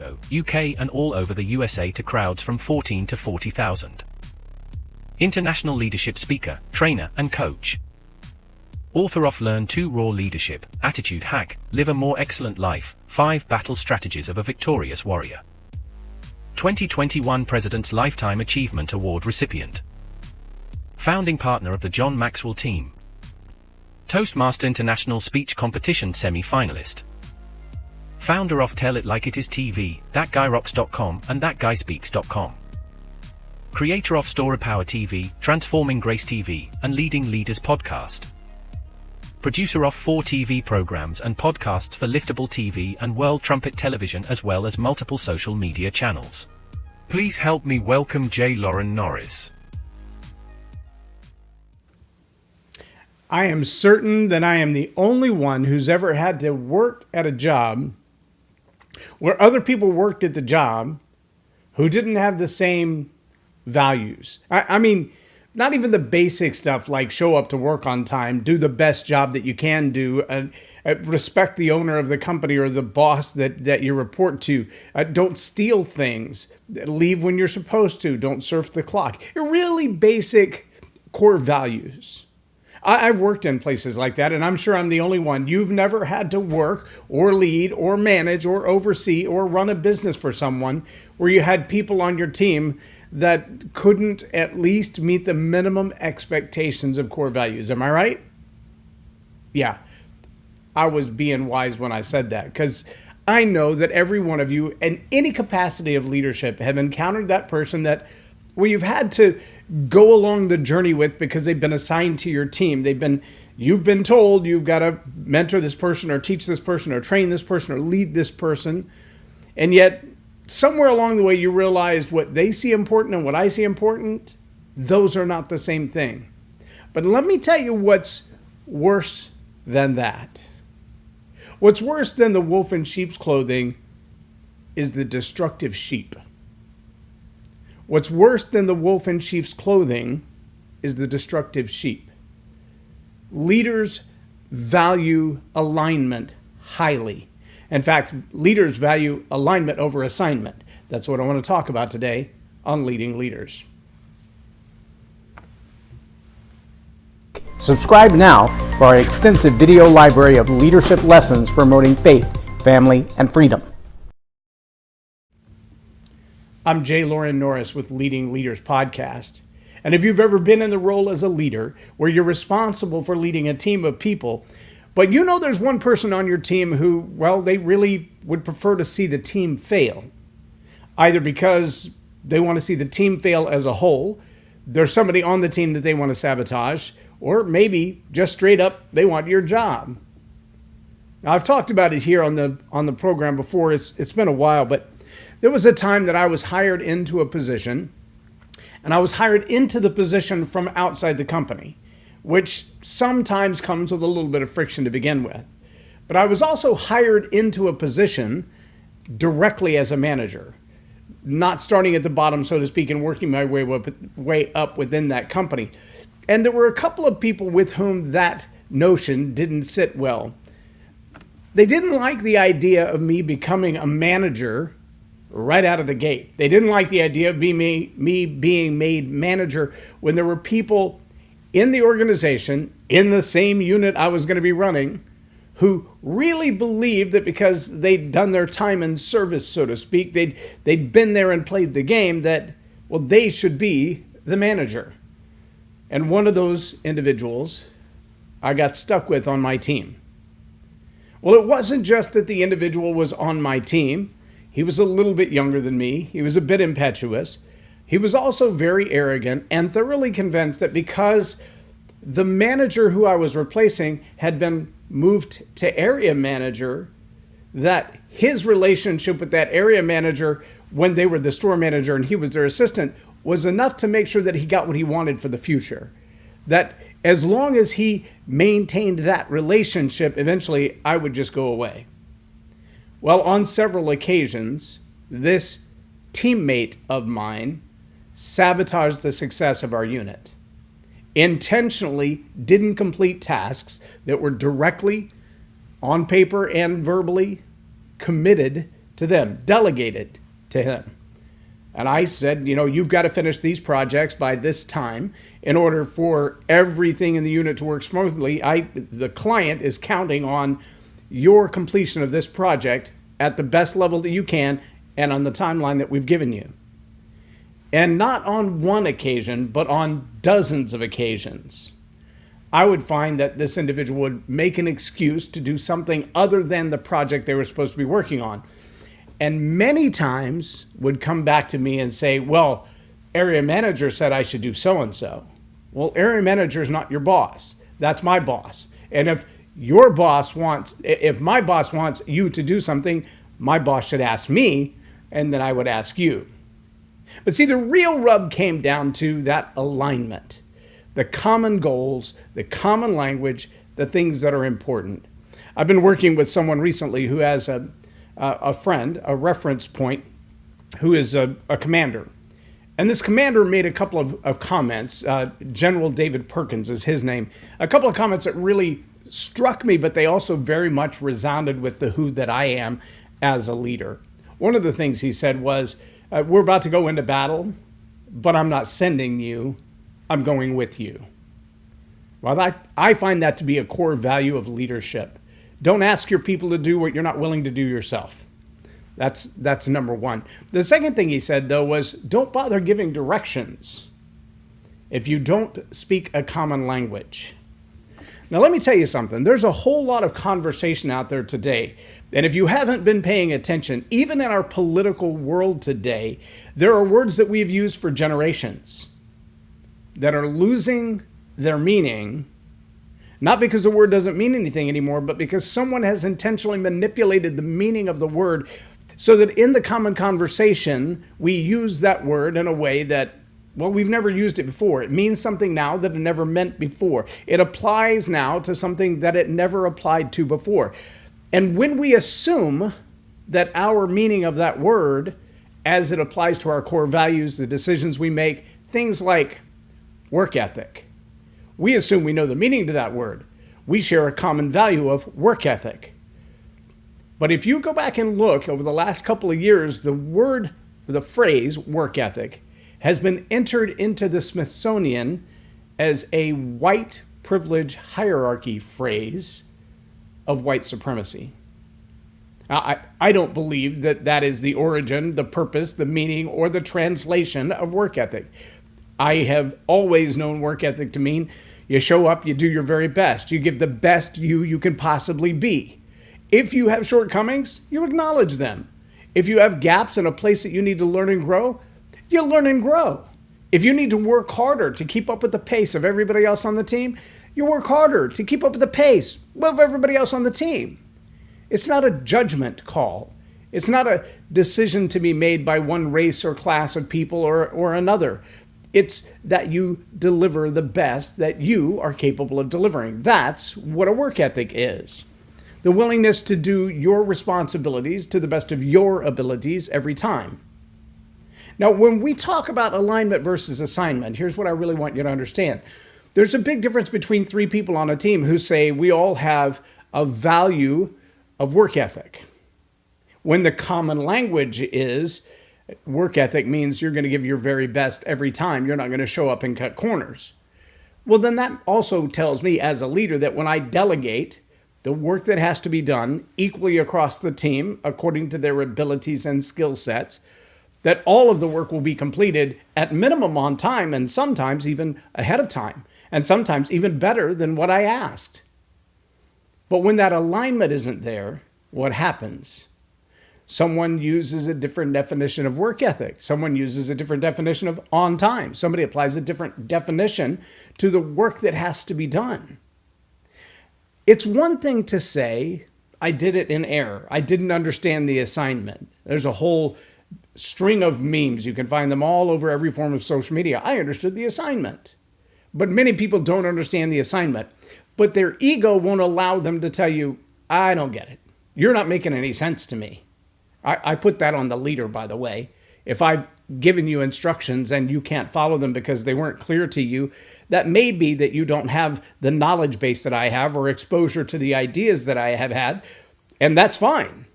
UK and all over the USA to crowds from 14 to 40,000. International leadership speaker, trainer, and coach. Author of Learn to Raw Leadership, Attitude Hack, Live a More Excellent Life, 5 Battle Strategies of a Victorious Warrior. 2021 President's Lifetime Achievement Award recipient. Founding partner of the John Maxwell team. Toastmaster International Speech Competition semi-finalist. Founder of Tell It Like It Is TV, ThatGuyRocks.com and ThatGuySpeaks.com. Creator of Story Power TV, Transforming Grace TV, and Leading Leaders Podcast. Producer of 4 TV programs and podcasts for Liftable TV and World Trumpet Television, as well as multiple social media channels. Please help me welcome J Loren Norris. I am certain that I am the only one who's ever had to work at a job where other people worked at the job who didn't have the same values. I mean, not even the basic stuff like show up to work on time, do the best job that you can do, respect the owner of the company or the boss that you report to, don't steal things, leave when you're supposed to, don't surf the clock. Really basic core values. I've worked in places like that, and I'm sure I'm the only one. You've never had to work or lead or manage or oversee or run a business for someone where you had people on your team that couldn't at least meet the minimum expectations of core values. Am I right? Yeah, I was being wise when I said that, because I know that every one of you in any capacity of leadership have encountered that person that, well, you've had to go along the journey with because they've been assigned to your team. You've been told you've got to mentor this person or teach this person or train this person or lead this person. And yet somewhere along the way, you realized what they see important and what I see important, those are not the same thing. But let me tell you what's worse than that. What's worse than the wolf in sheep's clothing is the destructive sheep. What's worse than the wolf in sheep's clothing is the destructive sheep. Leaders value alignment highly. In fact, leaders value alignment over assignment. That's what I want to talk about today on Leading Leaders. Subscribe now for our extensive video library of leadership lessons promoting faith, family, and freedom. I'm J Loren Norris with Leading Leaders Podcast. And if you've ever been in the role as a leader where you're responsible for leading a team of people, but you know there's one person on your team who, well, they really would prefer to see the team fail. Either because they want to see the team fail as a whole, there's somebody on the team that they want to sabotage, or maybe just straight up they want your job. Now, I've talked about it here on the program before. It's been a while, but there was a time that I was hired into a position, and I was hired into the position from outside the company, which sometimes comes with a little bit of friction to begin with. But I was also hired into a position directly as a manager, not starting at the bottom, so to speak, and working my way up within that company. And there were a couple of people with whom that notion didn't sit well. They didn't like the idea of me becoming a manager right out of the gate. They didn't like the idea of me being made manager when there were people in the organization, in the same unit I was going to be running, who really believed that because they'd done their time in service, so to speak, they'd been there and played the game, that, well, they should be the manager. And one of those individuals I got stuck with on my team. Well, it wasn't just that the individual was on my team. He was a little bit younger than me. He was a bit impetuous. He was also very arrogant and thoroughly convinced that because the manager who I was replacing had been moved to area manager, that his relationship with that area manager when they were the store manager and he was their assistant was enough to make sure that he got what he wanted for the future. That as long as he maintained that relationship, eventually I would just go away. Well, on several occasions, this teammate of mine sabotaged the success of our unit, intentionally didn't complete tasks that were directly, on paper and verbally, committed to them, delegated to him. And I said, you've got to finish these projects by this time in order for everything in the unit to work smoothly. The client is counting on your completion of this project at the best level that you can and on the timeline that we've given you. And not on one occasion, but on dozens of occasions, I would find that this individual would make an excuse to do something other than the project they were supposed to be working on. And many times would come back to me and say, well, area manager said I should do so-and-so. Well, area manager is not your boss. That's my boss. And if my boss wants you to do something, my boss should ask me, and then I would ask you. But see, the real rub came down to that alignment, the common goals, the common language, the things that are important. I've been working with someone recently who has a friend, a reference point, who is a commander. And this commander made a couple of comments. General David Perkins is his name. A couple of comments that really struck me, but they also very much resounded with the who that I am as a leader. One of the things he said was, we're about to go into battle, but I'm not sending you, I'm going with you. Well, I find that to be a core value of leadership. Don't ask your people to do what you're not willing to do yourself. That's number one. The second thing he said, though, was don't bother giving directions if you don't speak a common language. Now, let me tell you something. There's a whole lot of conversation out there today. And if you haven't been paying attention, even in our political world today, there are words that we've used for generations that are losing their meaning, not because the word doesn't mean anything anymore, but because someone has intentionally manipulated the meaning of the word so that in the common conversation, we use that word in a way that, well, we've never used it before. It means something now that it never meant before. It applies now to something that it never applied to before. And when we assume that our meaning of that word, as it applies to our core values, the decisions we make, things like work ethic, we assume we know the meaning to that word. We share a common value of work ethic. But if you go back and look over the last couple of years, the phrase work ethic has been entered into the Smithsonian as a white privilege hierarchy phrase of white supremacy. Now, I don't believe that is the origin, the purpose, the meaning, or the translation of work ethic. I have always known work ethic to mean you show up, you do your very best. You give the best you can possibly be. If you have shortcomings, you acknowledge them. If you have gaps in a place that you need to learn and grow, you learn and grow. If you need to work harder to keep up with the pace of everybody else on the team, you work harder to keep up with the pace of everybody else on the team. It's not a judgment call. It's not a decision to be made by one race or class of people or another. It's that you deliver the best that you are capable of delivering. That's what a work ethic is. The willingness to do your responsibilities to the best of your abilities every time. Now, when we talk about alignment versus assignment, here's what I really want you to understand. There's a big difference between three people on a team who say we all have a value of work ethic. When the common language is work ethic means you're going to give your very best every time. You're not going to show up and cut corners. Well, then that also tells me as a leader that when I delegate the work that has to be done equally across the team according to their abilities and skill sets, that all of the work will be completed at minimum on time and sometimes even ahead of time and sometimes even better than what I asked. But when that alignment isn't there, what happens? Someone uses a different definition of work ethic. Someone uses a different definition of on time. Somebody applies a different definition to the work that has to be done. It's one thing to say, I did it in error. I didn't understand the assignment. There's a whole string of memes. You can find them all over every form of social media. I understood the assignment. But many people don't understand the assignment. But their ego won't allow them to tell you, I don't get it. You're not making any sense to me. I put that on the leader, by the way. If I've given you instructions and you can't follow them because they weren't clear to you, that may be that you don't have the knowledge base that I have or exposure to the ideas that I have had, and that's fine.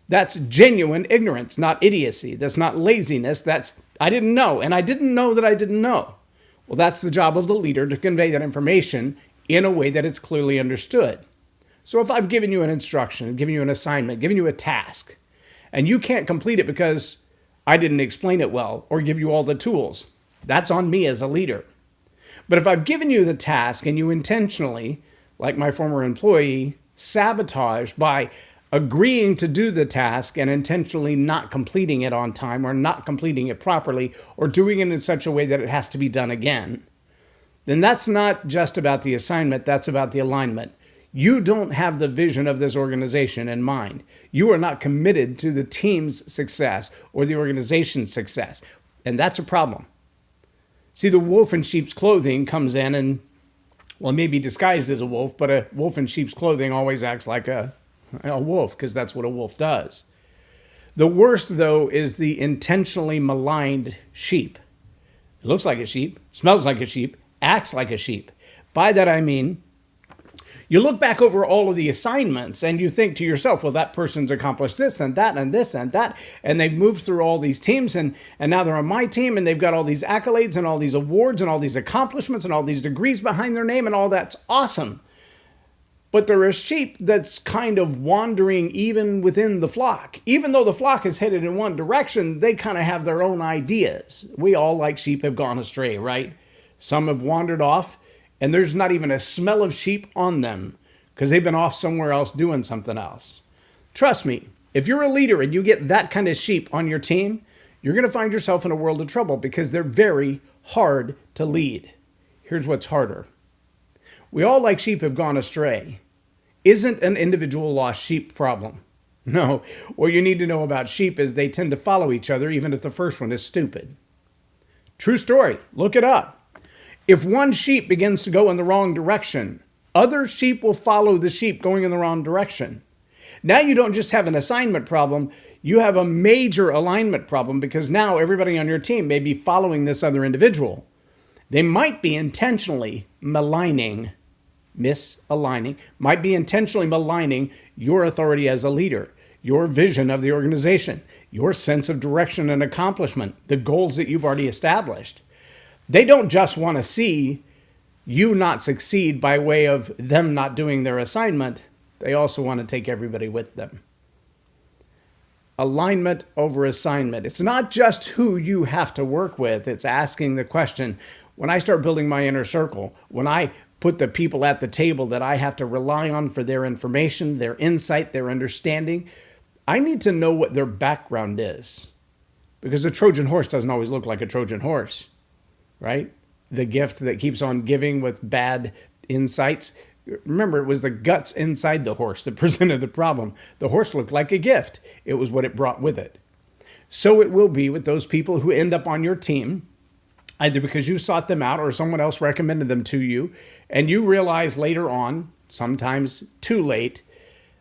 That's genuine ignorance, not idiocy. That's not laziness. That's, I didn't know, and I didn't know that I didn't know. Well, that's the job of the leader, to convey that information in a way that it's clearly understood. So if I've given you an instruction, given you an assignment, given you a task, and you can't complete it because I didn't explain it well or give you all the tools, that's on me as a leader. But if I've given you the task and you intentionally, like my former employee, sabotage by agreeing to do the task and intentionally not completing it on time or not completing it properly or doing it in such a way that it has to be done again, then that's not just about the assignment, that's about the alignment. You don't have the vision of this organization in mind. You are not committed to the team's success or the organization's success, and that's a problem. See, the wolf in sheep's clothing comes in and, well, maybe disguised as a wolf, but a wolf in sheep's clothing always acts like a wolf, because that's what a wolf does. The worst, though, is the intentionally maligned sheep. It looks like a sheep, smells like a sheep, acts like a sheep. By that I mean, you look back over all of the assignments and you think to yourself, well, that person's accomplished this and that and this and that, and they've moved through all these teams, and now they're on my team, and they've got all these accolades and all these awards and all these accomplishments and all these degrees behind their name, and all that's awesome. But there are sheep that's kind of wandering even within the flock. Even though the flock is headed in one direction, they kind of have their own ideas. We all, like sheep, have gone astray, right? Some have wandered off, and there's not even a smell of sheep on them because they've been off somewhere else doing something else. Trust me, if you're a leader and you get that kind of sheep on your team, you're going to find yourself in a world of trouble because they're very hard to lead. Here's what's harder. We all, like sheep, have gone astray. Isn't an individual lost sheep problem. No, what you need to know about sheep is they tend to follow each other even if the first one is stupid. True story. Look it up. If one sheep begins to go in the wrong direction, other sheep will follow the sheep going in the wrong direction. Now you don't just have an assignment problem, you have a major alignment problem, because now everybody on your team may be following this other individual. They might be intentionally misaligning, might be intentionally maligning your authority as a leader, your vision of the organization, your sense of direction and accomplishment, the goals that you've already established. They don't just want to see you not succeed by way of them not doing their assignment. They also want to take everybody with them. Alignment over assignment. It's not just who you have to work with. It's asking the question, when I start building my inner circle, when I put the people at the table that I have to rely on for their information, their insight, their understanding, I need to know what their background is. Because a Trojan horse doesn't always look like a Trojan horse, right? The gift that keeps on giving with bad insights. Remember, it was the guts inside the horse that presented the problem. The horse looked like a gift. It was what it brought with it. So it will be with those people who end up on your team, either because you sought them out or someone else recommended them to you, and you realize later on, sometimes too late,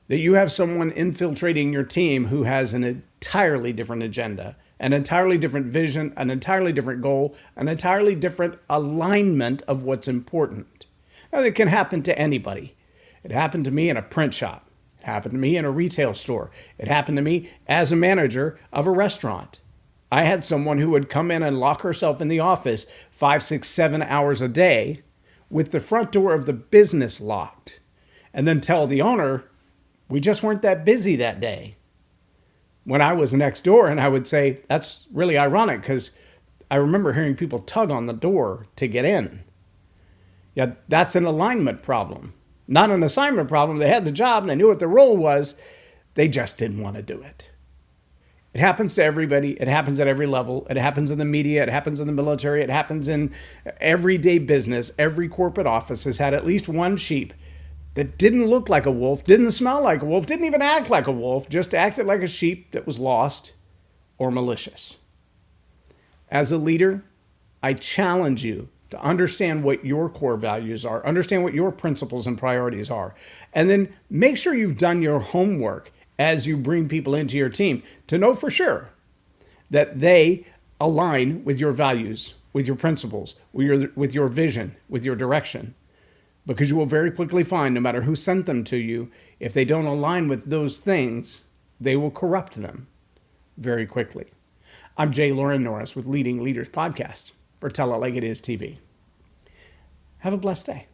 that you have someone infiltrating your team who has an entirely different agenda, an entirely different vision, an entirely different goal, an entirely different alignment of what's important. Now, that can happen to anybody. It happened to me in a print shop. It happened to me in a retail store. It happened to me as a manager of a restaurant. I had someone who would come in and lock herself in the office 5, 6, 7 hours a day with the front door of the business locked, and then tell the owner, we just weren't that busy that day. When I was next door, and I would say, that's really ironic because I remember hearing people tug on the door to get in. Yeah, that's an alignment problem, not an assignment problem. They had the job and they knew what their role was. They just didn't want to do it. It happens to everybody. It happens at every level. It happens in the media. It happens in the military. It happens in everyday business. Every corporate office has had at least one sheep that didn't look like a wolf, didn't smell like a wolf, didn't even act like a wolf, just acted like a sheep that was lost or malicious. As a leader, I challenge you to understand what your core values are, understand what your principles and priorities are, and then make sure you've done your homework as you bring people into your team to know for sure that they align with your values, with your principles, with your vision, with your direction. Because you will very quickly find, no matter who sent them to you, if they don't align with those things, they will corrupt them very quickly. I'm J Loren Norris with Leading Leaders Podcast for Tell It Like It Is TV. Have a blessed day.